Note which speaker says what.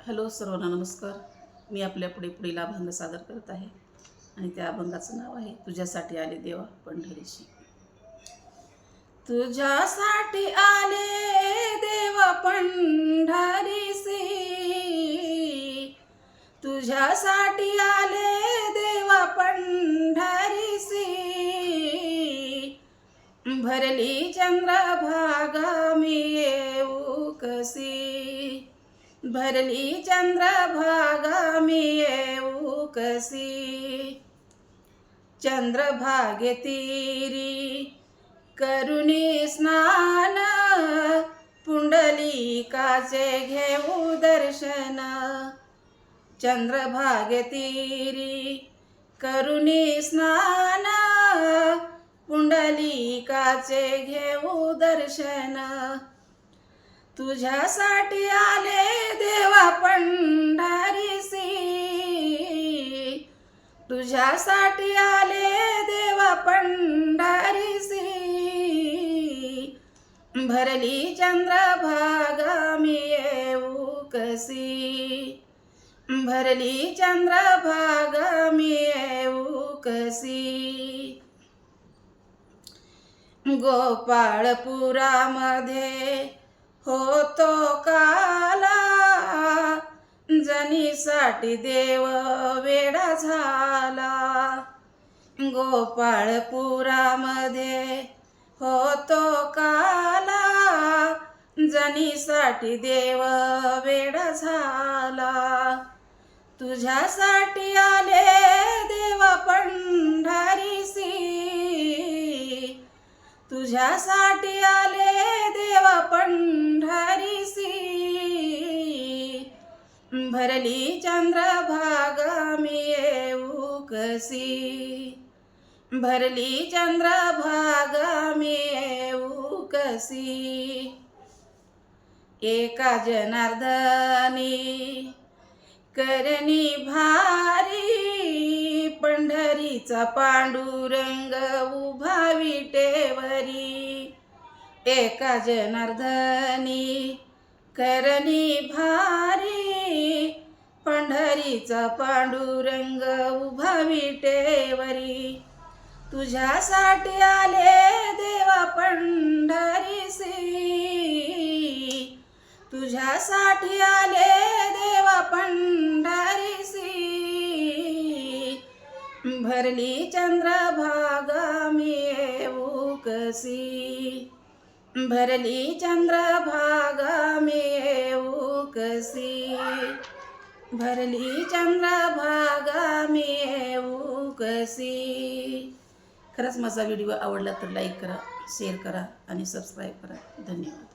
Speaker 1: Hello सर्वांना नमस्कार. मी आपल्या पुढील अभंग सादर करत आहे आणि त्या अभंगाचं नाव आहे तुझ्यासाठी आले देवा पंढरीशी. तुझ्यासाठी आले देवा पंढरीसी, तुझ्यासाठी आले देवा पंढरीसी. भरली चंद्रभागा मी येऊ कशी, भरली चंद्रभागा मी येऊ कशी. चंद्रभागे तीरी करुणी स्नान, पुंडलिकाचे घेऊ दर्शन. चंद्रभागे तीरी करुणी स्नान, पुंडलिकाचे घेऊ दर्शन. तुझ्यासाठी आले देवा पंढरीसी, तुझ्यासाठी आले देवा पंढरीसी. भरली चंद्रभागा मी येऊ कशी, भरली चंद्रभागा मी येऊ कशी. गोपाळपुरामध्ये होतो काला, जनीसाठी देव वेडा झाला. गोपाळपुरामध्ये होतो काला, जनीसाठी देव वेडा झाला. तुझ्यासाठी आले देवा पंढरीसी, तुझ्यासाठी आले देवा पंढरीसी. भरली चंद्रभागा मी येऊ कशी, भरली चंद्रभागा मी येऊ कशी. एका जनार्दनी करणी भारी, पंढरीचा पांडुरंग उभा विटेवरी. एका जनार्दनी करणी भारी, पंढरीचा पांडुरंग उभा विटेवरी. तुझ्यासाठी आले देवा पंढरीसी, तुझ्यासाठी आले देवा पंढरीसी. भरली चंद्रभागा मी येऊ कशी, भरली चंद्रभागा मी येऊ कशी. भरली चंद्रभागा मी येऊ कशी. खरंच माझा व्हिडिओ आवडला तर लाईक करा, शेअर करा आणि सबस्क्राईब करा. धन्यवाद.